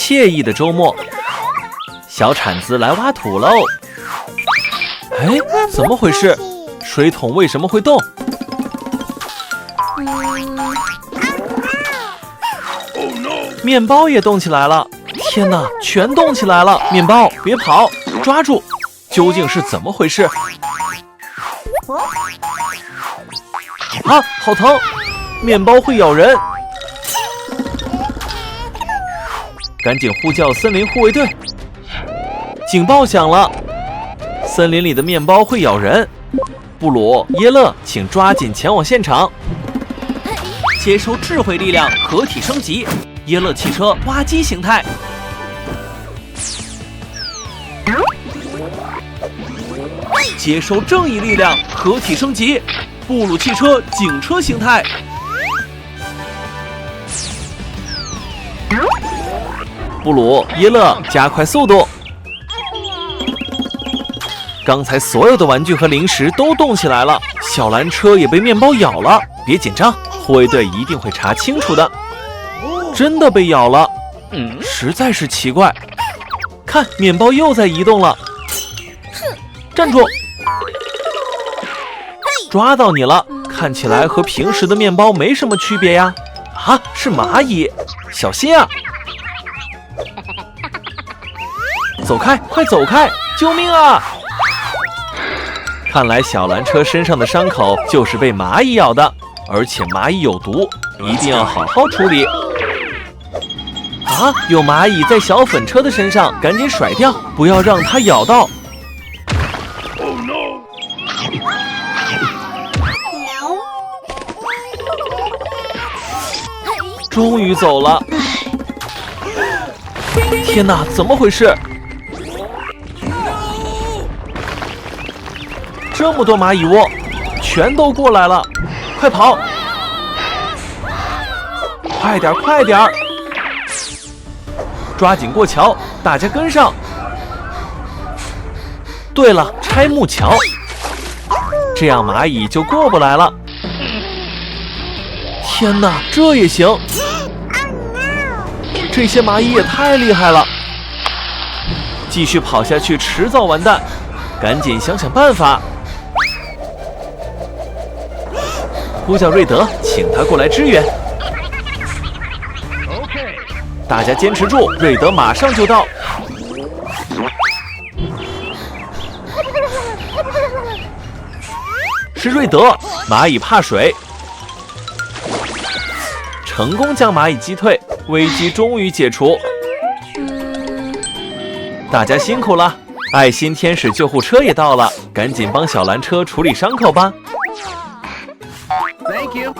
惬意的周末。小铲子来挖土喽！哎，怎么回事？水桶为什么会动？面包也动起来了！天哪，全动起来了！面包，别跑，抓住！究竟是怎么回事？啊，好疼！面包会咬人！赶紧呼叫森林护卫队！警报响了，森林里的面包会咬人。布鲁、耶勒，请抓紧前往现场。接收智慧力量，合体升级。耶勒汽车挖机形态。接收正义力量，合体升级。布鲁汽车警车形态。布鲁、耶勒，加快速度。刚才所有的玩具和零食都动起来了，小蓝车也被面包咬了。别紧张，护卫队一定会查清楚的。真的被咬了，实在是奇怪。看，面包又在移动了。站住！抓到你了，看起来和平时的面包没什么区别呀。啊，是蚂蚁，小心啊！走开，快走开！救命啊！看来小蓝车身上的伤口就是被蚂蚁咬的，而且蚂蚁有毒，一定要好好处理。啊，有蚂蚁在小粉车的身上，赶紧甩掉，不要让它咬到。终于走了。天哪，怎么回事？这么多蚂蚁窝，全都过来了！快跑！快点，快点！抓紧过桥，大家跟上。对了，拆木桥，这样蚂蚁就过不来了。天哪，这也行？这些蚂蚁也太厉害了！继续跑下去，迟早完蛋。赶紧想想办法。呼叫瑞德，请他过来支援。大家坚持住，瑞德马上就到。是瑞德，蚂蚁怕水，成功将蚂蚁击退，危机终于解除。大家辛苦了，爱心天使救护车也到了，赶紧帮小蓝车处理伤口吧。Thank you.